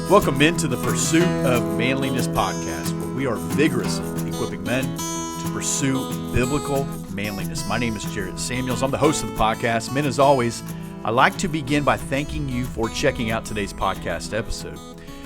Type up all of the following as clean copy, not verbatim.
Welcome into the Pursuit of Manliness podcast, where we are vigorously equipping men to pursue biblical manliness. My name is Jared Samuels. I'm the host of the podcast. Men, as always, I'd like to begin by thanking you for checking out today's podcast episode.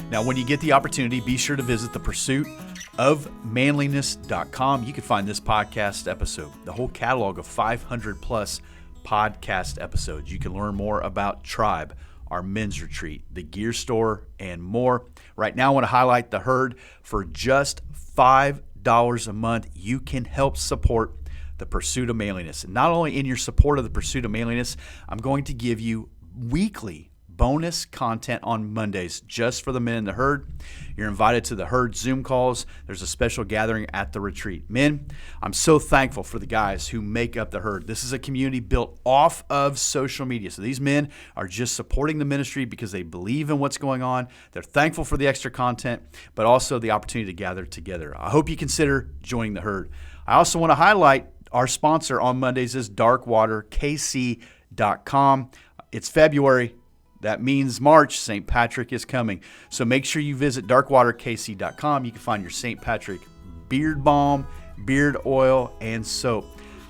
Now, when you get the opportunity, be sure to visit thepursuitofmanliness.com. You can find this podcast episode, the whole catalog of 500 plus podcast episodes. You can learn more about Tribe, our men's retreat, the gear store, and more. Right now, I want to highlight the herd. For just $5 a month, you can help support the Pursuit of Manliness. And not only in your support of the Pursuit of Manliness, I'm going to give you weekly bonus content on Mondays just for the men in the herd. You're invited to the herd Zoom calls. There's a special gathering at the retreat. Men, I'm so thankful for the guys who make up the herd. This is a community built off of social media. So these men are just supporting the ministry because they believe in what's going on. They're thankful for the extra content, but also the opportunity to gather together. I hope you consider joining the herd. I also want to highlight our sponsor on Mondays is darkwaterkc.com. It's February. That means March, St. Patrick is coming. So make sure you visit darkwaterkc.com. You can find your St. Patrick beard balm, beard oil, and soap.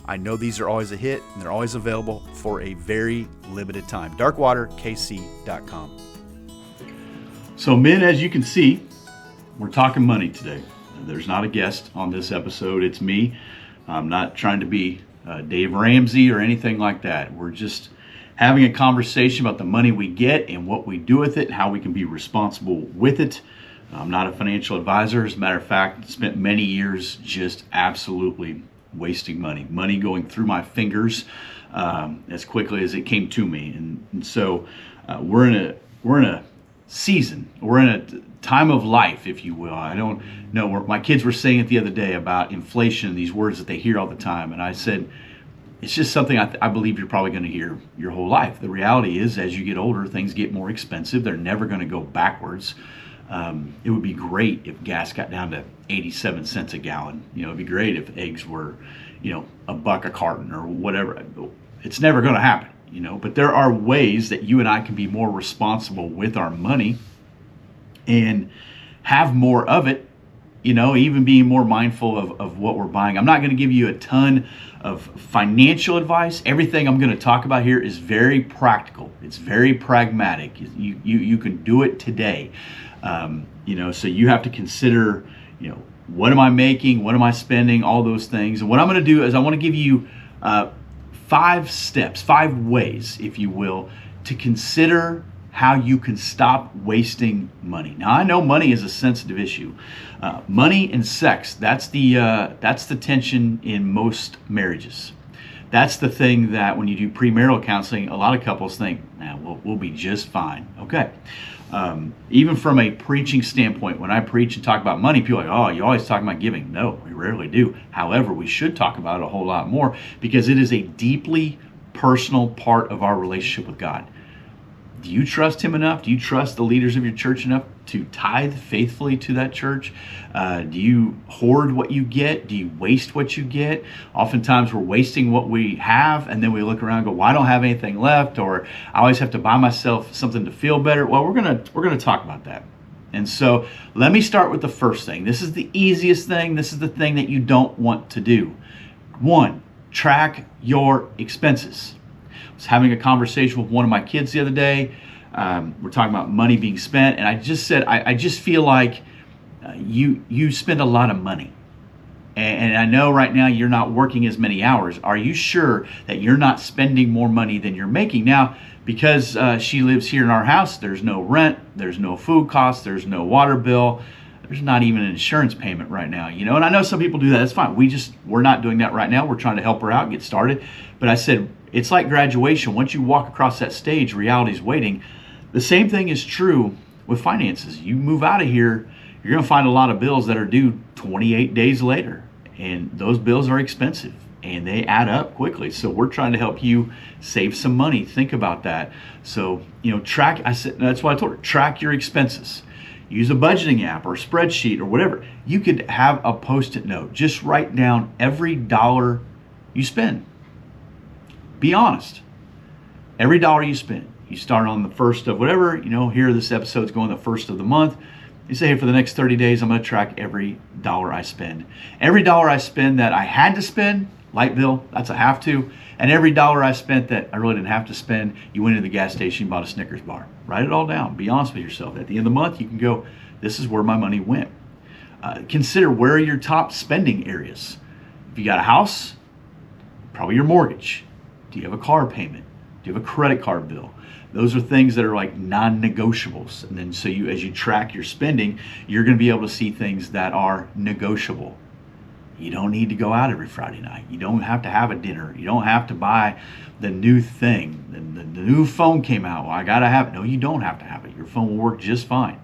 I know these are always a hit, and they're always available for a very limited time. darkwaterkc.com. So men, as you can see, we're talking money today. There's not a guest on this episode. It's me. I'm not trying to be Dave Ramsey or anything like that. We're just having a conversation about the money we get and what we do with it, how we can be responsible with it. I'm not a financial advisor. As a matter of fact, spent many years just absolutely wasting money going through my fingers as quickly as it came to me. And so we're in a season, we're in a time of life, if you will. I don't know. My kids were saying it the other day about inflation, these words that they hear all the time, and I said, it's just something I believe you're probably going to hear your whole life. The reality is, as you get older, things get more expensive. They're never going to go backwards. It would be great if gas got down to 87 cents a gallon. It'd be great if eggs were, $1 a carton or whatever. It's never going to happen, But there are ways that you and I can be more responsible with our money and have more of it. Even being more mindful of what we're buying. I'm not going to give you a ton of financial advice. Everything I'm going to talk about here is very practical. It's very pragmatic. You can do it today. So you have to consider, what am I making? What am I spending? All those things. And what I'm going to do is I want to give you 5 steps, 5 ways, if you will, to consider how you can stop wasting money. Now, I know money is a sensitive issue. Money and sex, that's the tension in most marriages. That's the thing that when you do premarital counseling, a lot of couples think, we'll be just fine. Okay. Even from a preaching standpoint, when I preach and talk about money, people are like, oh, you always talk about giving. No, we rarely do. However, we should talk about it a whole lot more because it is a deeply personal part of our relationship with God. Do you trust Him enough? Do you trust the leaders of your church enough to tithe faithfully to that church? Do you hoard what you get? Do you waste what you get? Oftentimes we're wasting what we have, and then we look around and go, well, I don't have anything left, or I always have to buy myself something to feel better. Well, we're gonna talk about that. And so let me start with the first thing. This is the easiest thing. This is the thing that you don't want to do. 1, track your expenses. I was having a conversation with one of my kids the other day. We're talking about money being spent, and I just said, I just feel like you spend a lot of money. And I know right now you're not working as many hours. Are you sure that you're not spending more money than you're making? Now, because she lives here in our house, there's no rent, there's no food costs, there's no water bill, there's not even an insurance payment right now, And I know some people do that. That's fine. We're not doing that right now. We're trying to help her out, get started. But I said, it's like graduation. Once you walk across that stage, reality's waiting. The same thing is true with finances. You move out of here, you're going to find a lot of bills that are due 28 days later. And those bills are expensive and they add up quickly. So we're trying to help you save some money. Think about that. So, track, I said, that's what I told her, track your expenses. Use a budgeting app or spreadsheet or whatever. You could have a Post-it note. Just write down every dollar you spend. Be honest. Every dollar you spend. You start on the first of whatever, here this episode's going the first of the month. You say, hey, for the next 30 days, I'm going to track every dollar I spend. Every dollar I spend that I had to spend, light bill, that's a have to. And every dollar I spent that I really didn't have to spend, you went to the gas station, you bought a Snickers bar. Write it all down. Be honest with yourself. At the end of the month, you can go, this is where my money went. Consider where are your top spending areas. If you got a house, probably your mortgage. Do you have a car payment? Do you have a credit card bill? Those are things that are like non-negotiables. And then so as you track your spending, you're going to be able to see things that are negotiable. You don't need to go out every Friday night. You don't have to have a dinner. You don't have to buy the new thing. The new phone came out. Well, I got to have it. No, you don't have to have it. Your phone will work just fine.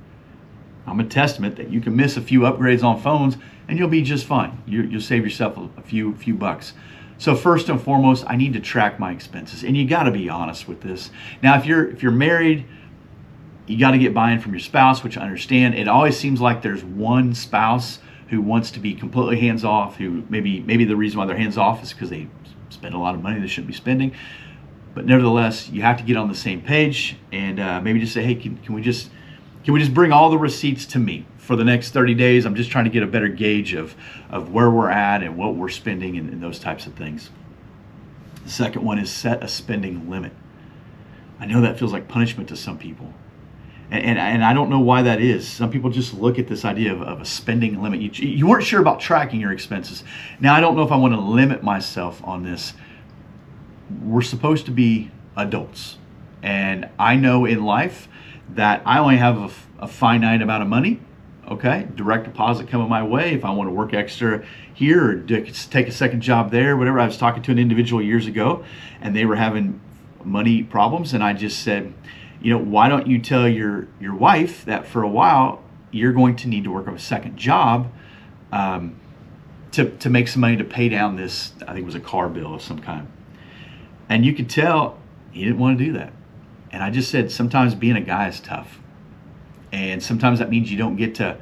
I'm a testament that you can miss a few upgrades on phones and you'll be just fine. You'll save yourself a few bucks. So first and foremost, I need to track my expenses, and you got to be honest with this. Now, if you're married, you got to get buy-in from your spouse, which I understand. It always seems like there's one spouse who wants to be completely hands-off, who maybe the reason why they're hands-off is because they spend a lot of money they shouldn't be spending. But nevertheless, you have to get on the same page and maybe just say, hey, can we just bring all the receipts to me for the next 30 days? I'm just trying to get a better gauge of where we're at and what we're spending and those types of things. The second one is set a spending limit. I know that feels like punishment to some people. And I don't know why that is. Some people just look at this idea of a spending limit. You weren't sure about tracking your expenses. Now, I don't know if I want to limit myself on this. We're supposed to be adults. And I know in life that I only have a finite amount of money. Okay, direct deposit coming my way. If I want to work extra here or take a second job there, whatever. I was talking to an individual years ago and they were having money problems. And I just said, why don't you tell your wife that for a while you're going to need to work a second job to make some money to pay down this, I think it was a car bill of some kind. And you could tell he didn't want to do that. And I just said, sometimes being a guy is tough. And sometimes that means you don't get to,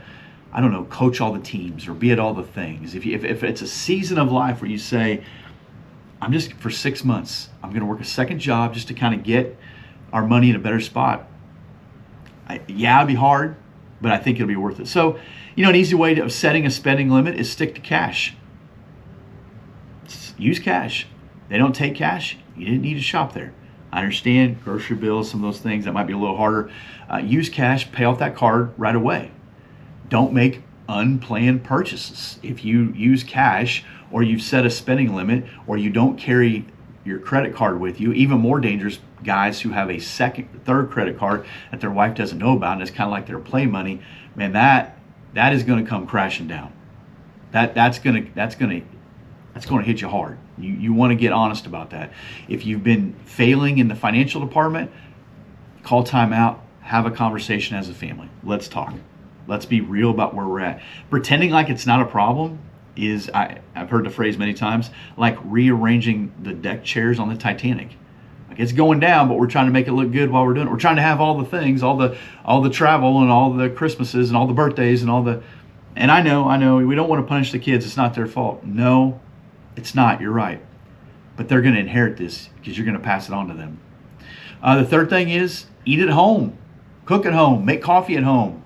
coach all the teams or be at all the things. If it's a season of life where you say, I'm just, for 6 months, I'm going to work a second job just to kind of get our money in a better spot. It'd be hard, but I think it'll be worth it. So, an easy way of setting a spending limit is stick to cash. Use cash. They don't take cash. You didn't need to shop there. I understand grocery bills, some of those things that might be a little harder. Use cash, pay off that card right away. Don't make unplanned purchases. If you use cash or you've set a spending limit or you don't carry your credit card with you, even more dangerous, guys who have a second, third credit card that their wife doesn't know about and it's kind of like their play money, man, that is going to come crashing down. That's going to hit you hard. You want to get honest about that. If you've been failing in the financial department, call time out, have a conversation as a family. Let's talk. Let's be real about where we're at. Pretending like it's not a problem is, I've heard the phrase many times, like rearranging the deck chairs on the Titanic. Like it's going down, but we're trying to make it look good while we're doing it. We're trying to have all the things, all the travel and all the Christmases and all the birthdays and all the, and I know, we don't want to punish the kids. It's not their fault. No, it's not. You're right. But they're going to inherit this because you're going to pass it on to them. The third thing is eat at home, cook at home, make coffee at home,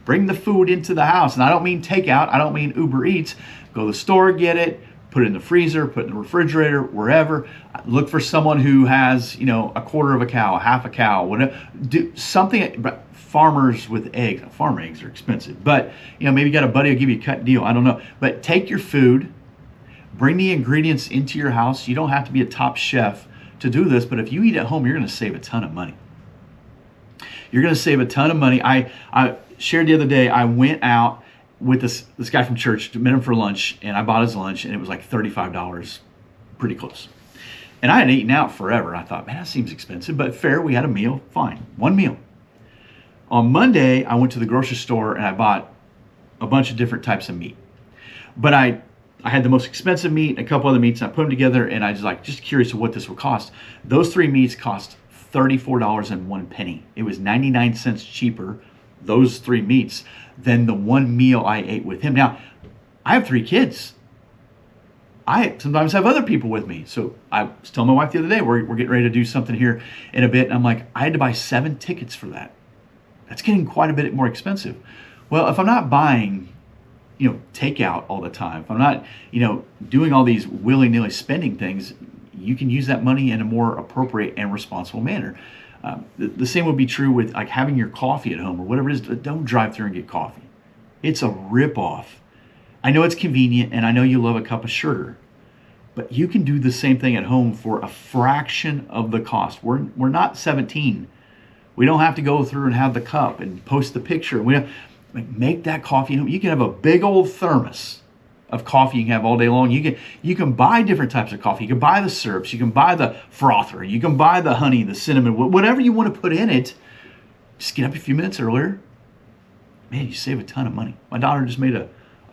bring the food into the house. And I don't mean takeout. I don't mean Uber Eats. Go to the store, get it, put it in the freezer, put it in the refrigerator, wherever. Look for someone who has, a quarter of a cow, half a cow, whatever. Do something. Farmers with eggs. Farm eggs are expensive, but maybe you got a buddy who'll give you a cut deal. I don't know. But take your food, bring the ingredients into your house. You don't have to be a top chef to do this, but if you eat at home, you're going to save a ton of money. You're going to save a ton of money. I shared the other day, I went out with this guy from church, met him for lunch, and I bought his lunch, and it was like $35, pretty close. And I hadn't eaten out forever. I thought, man, that seems expensive, but fair. We had a meal, fine, one meal. On Monday, I went to the grocery store and I bought a bunch of different types of meat. But I had the most expensive meat, a couple other meats, and I put them together, and I was just curious of what this would cost. Those 3 meats cost $34.01. It was 99 cents cheaper, those 3 meats, than the one meal I ate with him. Now, I have 3 kids. I sometimes have other people with me. So I was telling my wife the other day, we're getting ready to do something here in a bit. And I'm like, I had to buy 7 tickets for that. That's getting quite a bit more expensive. Well, if I'm not buying, takeout all the time, if I'm not, doing all these willy-nilly spending things, you can use that money in a more appropriate and responsible manner. The same would be true with like having your coffee at home or whatever it is. Don't drive through and get coffee. It's a ripoff. I know it's convenient, and I know you love a cup of sugar, but you can do the same thing at home for a fraction of the cost. We're not 17. We don't have to go through and have the cup and post the picture. We don't, make that coffee at home. You can have a big old thermos of coffee you can have all day long. You can buy different types of coffee. You can buy the syrups. You can buy the frother. You can buy the honey, the cinnamon, whatever you want to put in it. Just get up a few minutes earlier. Man, you save a ton of money. My daughter just made a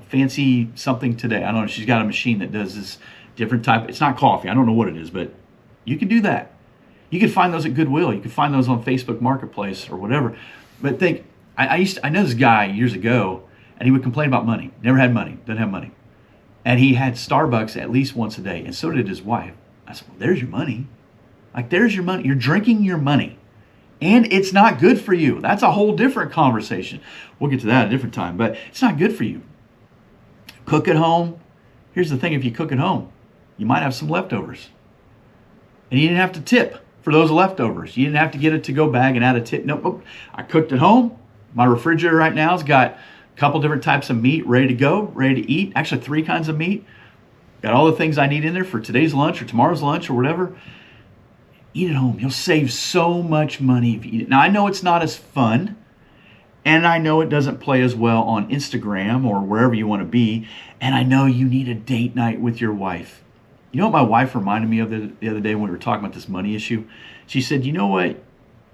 fancy something today. I don't know. She's got a machine that does this different type. It's not coffee. I don't know what it is, but you can do that. You can find those at Goodwill. You can find those on Facebook Marketplace or whatever. But think, I know this guy years ago, and he would complain about money. Never had money. Doesn't have money. And he had Starbucks at least once a day, and so did his wife. I said, well, there's your money. Like, there's your money. You're drinking your money. And it's not good for you. That's a whole different conversation. We'll get to that at a different time, but it's not good for you. Cook at home. Here's the thing, if you cook at home, you might have some leftovers. And you didn't have to tip for those leftovers. You didn't have to get a to-go bag and add a tip. Nope. I cooked at home. My refrigerator right now has got a couple different types of meat ready to go, ready to eat. Actually, 3 kinds of meat. Got all the things I need in there for today's lunch or tomorrow's lunch or whatever. Eat at home. You'll save so much money if you eat it. Now, I know it's not as fun. And I know it doesn't play as well on Instagram or wherever you want to be. And I know you need a date night with your wife. You know what my wife reminded me of the other day when we were talking about this money issue? She said, you know what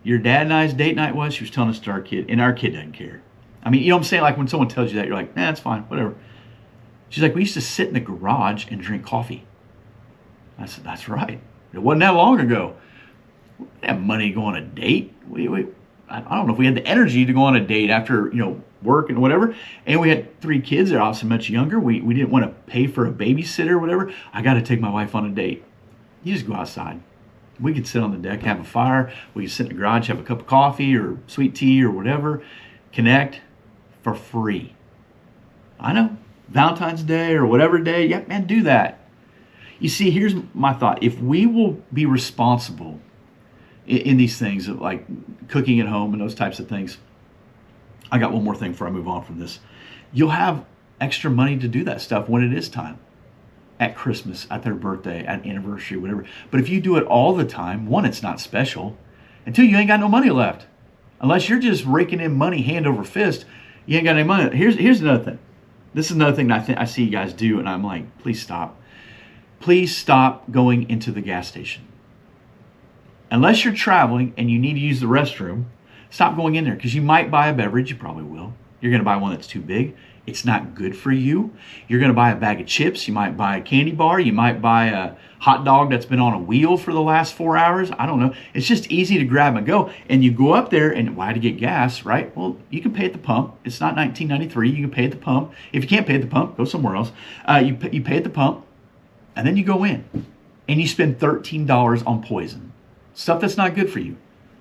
your dad and I's date night was? She was telling us to our kid, and our kid doesn't care. I mean, you know what I'm saying? Like when someone tells you that, you're like, nah, it's fine, whatever. She's like, we used to sit in the garage and drink coffee. I said, that's right. It wasn't that long ago. We didn't have money to go on a date. I don't know if we had the energy to go on a date after, work and whatever. And we had 3 kids. They're obviously much younger. We didn't want to pay for a babysitter or whatever. I got to take my wife on a date. You just go outside. We could sit on the deck, have a fire. We could sit in the garage, have a cup of coffee or sweet tea or whatever. Connect for free. I know. Valentine's Day or whatever day. Yeah, man, do that. You see, here's my thought. If we will be responsible in these things like cooking at home and those types of things. I got one more thing before I move on from this. You'll have extra money to do that stuff when it is time. At Christmas, at their birthday, at anniversary, whatever. But if you do it all the time, 1, it's not special. And 2, you ain't got no money left. Unless you're just raking in money hand over fist, you ain't got any money. Here's another thing. This is another thing that I see you guys do, and I'm like, please stop. Please stop going into the gas station. Unless you're traveling and you need to use the restroom, stop going in there because you might buy a beverage. You probably will. You're going to buy one that's too big. It's not good for you. You're going to buy a bag of chips. You might buy a candy bar. You might buy a hot dog that's been on a wheel for the last 4 hours. I don't know. It's just easy to grab and go. And you go up there and why to get gas, right? Well, you can pay at the pump. It's not 1993. You can pay at the pump. If you can't pay at the pump, go somewhere else. You pay at the pump and then you go in and you spend $13 on poison. Stuff that's not good for you.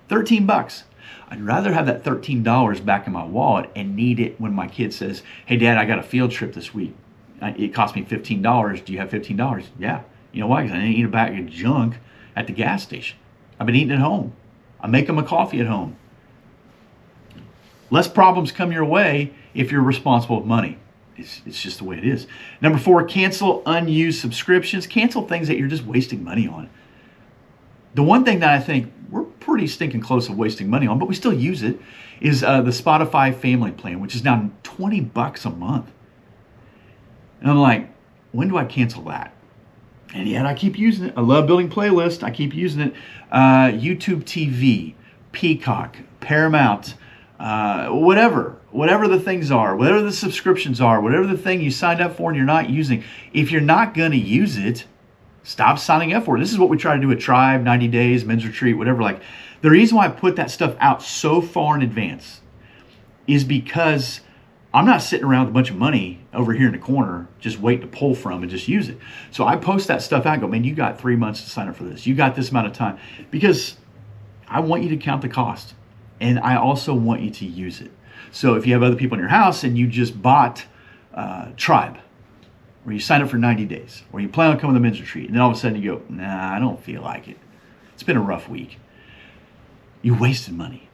$13. I'd rather have that $13 back in my wallet and need it when my kid says, hey, Dad, I got a field trip this week. It cost me $15. Do you have $15? Yeah. You know why? Because I didn't eat a bag of junk at the gas station. I've been eating at home. I make them a coffee at home. Less problems come your way if you're responsible with money. It's just the way it is. Number 4, cancel unused subscriptions. Cancel things that you're just wasting money on. The one thing that I think we're pretty stinking close of wasting money on, but we still use it, is the Spotify family plan, which is now $20 a month. And I'm like, when do I cancel that? And yet I keep using it. I love building playlists. I keep using it. YouTube TV, Peacock, Paramount, whatever the things are, whatever the subscriptions are, whatever the thing you signed up for and you're not using. If you're not going to use it, stop signing up for it. This is what we try to do at Tribe, 90 Days, Men's Retreat, whatever. Like, the reason why I put that stuff out so far in advance is because I'm not sitting around with a bunch of money over here in the corner just waiting to pull from and just use it. So I post that stuff out and go, man, you got 3 months to sign up for this. You got this amount of time, because I want you to count the cost, and I also want you to use it. So if you have other people in your house and you just bought Tribe, or you sign up for 90 days, or you plan on coming to the men's retreat, and then all of a sudden you go, nah, I don't feel like it. It's been a rough week. You wasted money.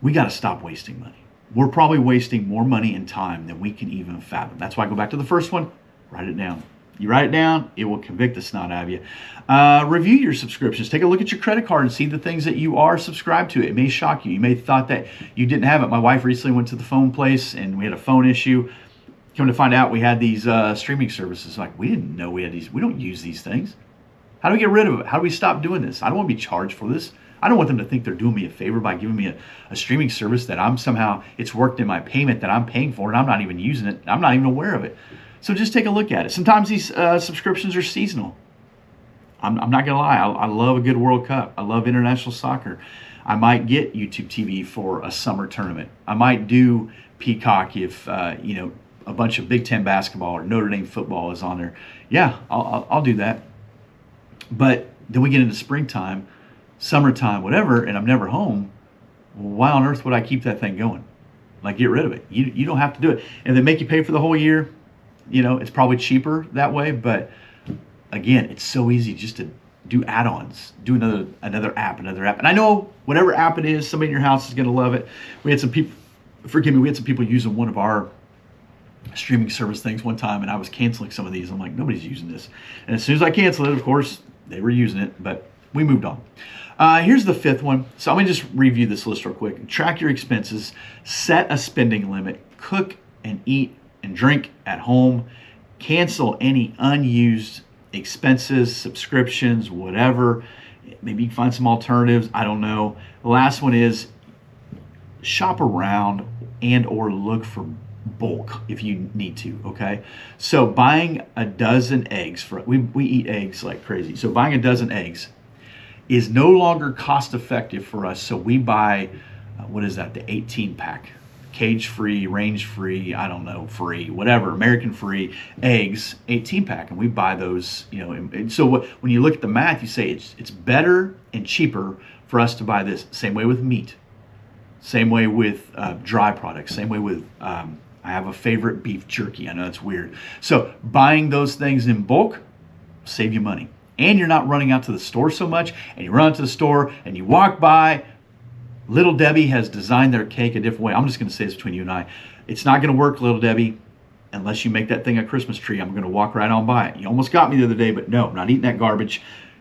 We got to stop wasting money. We're probably wasting more money and time than we can even fathom. That's why I go back to the first one. Write it down. You write it down, it will convict the snot out of you. Review your subscriptions. Take a look at your credit card and see the things that you are subscribed to. It may shock you. You may have thought that you didn't have it. My wife recently went to the phone place and we had a phone issue. Come to find out, we had these streaming services. Like, we didn't know we had these. We don't use these things. How do we get rid of it? How do we stop doing this? I don't want to be charged for this. I don't want them to think they're doing me a favor by giving me a streaming service that I'm somehow, it's worked in my payment that I'm paying for and I'm not even using it. I'm not even aware of it. So just take a look at it. Sometimes these subscriptions are seasonal. I'm not going to lie. I love a good World Cup. I love international soccer. I might get YouTube TV for a summer tournament. I might do Peacock if, a bunch of Big Ten basketball or Notre Dame football is on there. Yeah, I'll do that. But then we get into springtime, summertime, whatever, and I'm never home. Well, why on earth would I keep that thing going? Like, get rid of it. You don't have to do it. And they make you pay for the whole year. It's probably cheaper that way. But again, it's so easy just to do add-ons, do another app. And I know whatever app it is, somebody in your house is going to love it. We had some people using one of our streaming service things one time, and I was canceling some of these. I'm like, nobody's using this. And as soon as I canceled it, of course, they were using it, but we moved on. Here's the fifth one. So I'm going to just review this list real quick. Track your expenses, set a spending limit, cook and eat and drink at home, cancel any unused expenses, subscriptions, whatever. Maybe you can find some alternatives. I don't know. The last one is shop around and or look for bulk if you need to. Okay, so buying a dozen eggs, we eat eggs like crazy, so buying a dozen eggs is no longer cost effective for us. So we buy the 18 pack, cage free, range free, I don't know, free, whatever, American free eggs, 18 pack, and we buy those. And so when you look at the math, you say it's better and cheaper for us to buy this. Same way with meat, same way with dry products, same way with I have a favorite beef jerky. I know it's weird. So buying those things in bulk save you money. And you're not running out to the store so much. And you run to the store and you walk by. Little Debbie has designed their cake a different way. I'm just going to say this between you and I. It's not going to work, Little Debbie, unless you make that thing a Christmas tree. I'm going to walk right on by it. You almost got me the other day, but no, I'm not eating that garbage.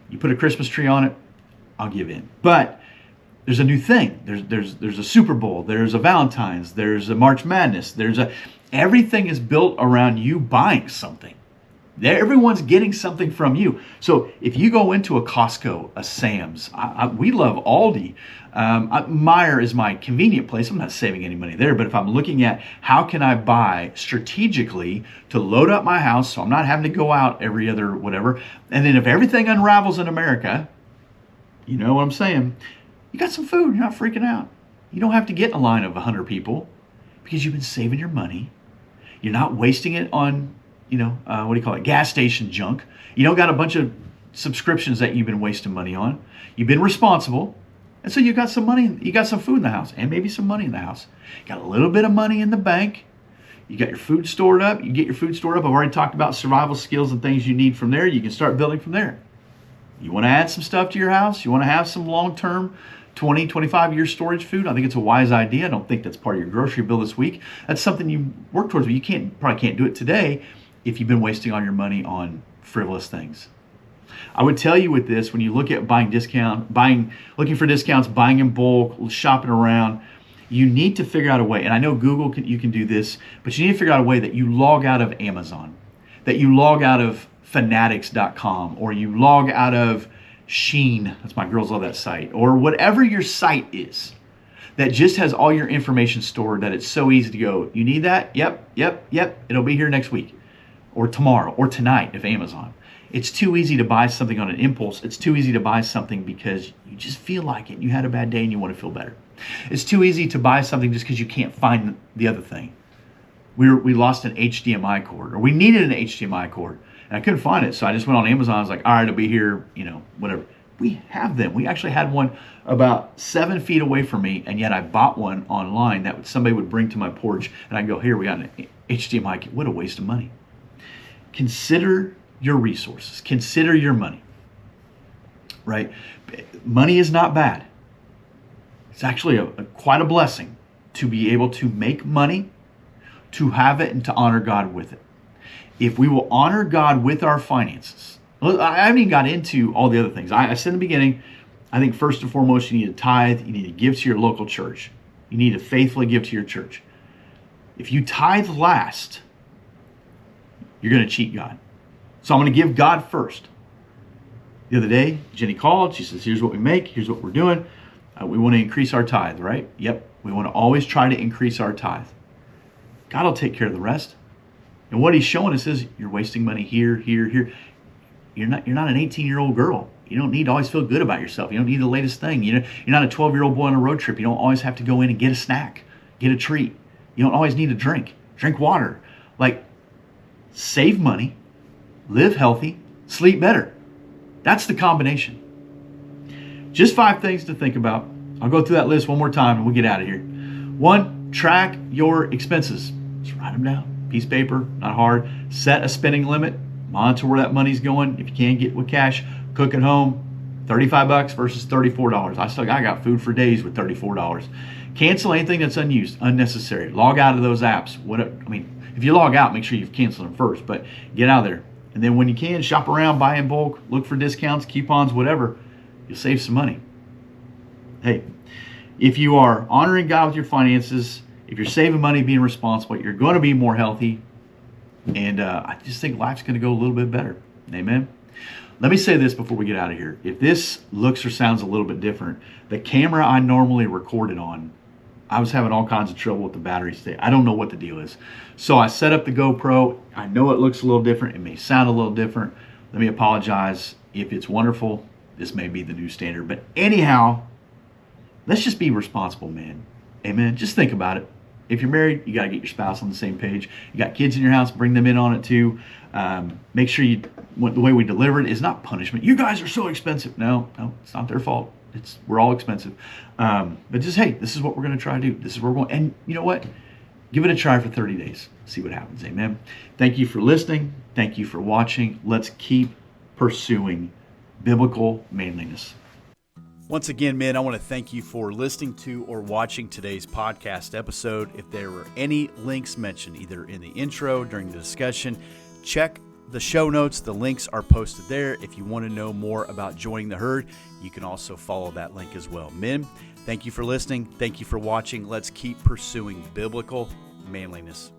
You put a Christmas tree on it, I'll give in. But there's a new thing. There's a Super Bowl. There's a Valentine's. There's a March Madness. Everything is built around you buying something. Everyone's getting something from you. So if you go into a Costco, a Sam's, we love Aldi. Meijer is my convenient place. I'm not saving any money there, but if I'm looking at how can I buy strategically to load up my house so I'm not having to go out every other whatever, and then if everything unravels in America, you know what I'm saying, you got some food, you're not freaking out. You don't have to get in a line of 100 people because you've been saving your money. You're not wasting it on, gas station junk. You don't got a bunch of subscriptions that you've been wasting money on. You've been responsible. And so you got some money, you got some food in the house and maybe some money in the house. You got a little bit of money in the bank. You got your food stored up. You get your food stored up. I've already talked about survival skills and things you need from there. You can start building from there. You want to add some stuff to your house? You want to have some long-term 20, 25-year storage food? I think it's a wise idea. I don't think that's part of your grocery bill this week. That's something you work towards, but you probably can't do it today if you've been wasting all your money on frivolous things. I would tell you with this, when you look at looking for discounts, buying in bulk, shopping around, you need to figure out a way, and I know you can do this, but you need to figure out a way that you log out of Amazon, that you log out of fanatics.com, or you log out of Shein, that's my girls love that site, or whatever your site is that just has all your information stored, that it's so easy to go, you need that? Yep, it'll be here next week, or tomorrow, or tonight if Amazon. It's too easy to buy something on an impulse. It's too easy to buy something because you just feel like it and you had a bad day and you want to feel better. It's too easy to buy something just because you can't find the other thing. we lost an HDMI cord, or we needed an HDMI cord, and I couldn't find it. So I just went on Amazon. I was like, all right, it'll be here, whatever. We have them. We actually had one about 7 feet away from me, and yet I bought one online that somebody would bring to my porch, and I go, here, we got an HDMI. What a waste of money. Consider your resources. Consider your money, right? Money is not bad. It's actually quite a blessing to be able to make money, to have it, and to honor God with it. If we will honor God with our finances, I haven't even got into all the other things. I said in the beginning, I think first and foremost, you need to tithe. You need to give to your local church. You need to faithfully give to your church. If you tithe last, you're going to cheat God. So I'm going to give God first. The other day, Jenny called. She says, here's what we make. Here's what we're doing. We want to increase our tithe, right? Yep. We want to always try to increase our tithe. God will take care of the rest. And what he's showing us is you're wasting money here, here, here. You're not an 18-year-old girl. You don't need to always feel good about yourself. You don't need the latest thing. You're not a 12-year-old boy on a road trip. You don't always have to go in and get a snack, get a treat. You don't always need a drink. Drink water. Like, save money, live healthy, sleep better. That's the combination. Just 5 things to think about. I'll go through that list one more time and we'll get out of here. 1, track your expenses. Just write them down. Piece of paper, not hard. Set a spending limit. Monitor where that money's going. If you can't get with cash, cook at home. $35 versus $34. I got food for days with $34. Cancel anything that's unused, unnecessary. Log out of those apps. If you log out, make sure you've canceled them first, but get out of there. And then when you can, shop around, buy in bulk, look for discounts, coupons, whatever. You'll save some money. Hey, if you are honoring God with your finances, if you're saving money, being responsible, you're going to be more healthy. And I just think life's going to go a little bit better. Amen. Let me say this before we get out of here. If this looks or sounds a little bit different, the camera I normally recorded on, I was having all kinds of trouble with the battery state. I don't know what the deal is. So I set up the GoPro. I know it looks a little different. It may sound a little different. Let me apologize. If it's wonderful, this may be the new standard. But anyhow, let's just be responsible, man. Amen. Just think about it. If you're married, you got to get your spouse on the same page. You got kids in your house, bring them in on it too. Make sure the way we deliver it is not punishment. You guys are so expensive. No, it's not their fault. We're all expensive. But just, hey, this is what we're going to try to do. This is where we're going. And you know what? Give it a try for 30 days. See what happens. Amen. Thank you for listening. Thank you for watching. Let's keep pursuing biblical manliness. Once again, men, I want to thank you for listening to or watching today's podcast episode. If there were any links mentioned, either in the intro, during the discussion, check the show notes. The links are posted there. If you want to know more about joining the herd, you can also follow that link as well. Men, thank you for listening. Thank you for watching. Let's keep pursuing biblical manliness.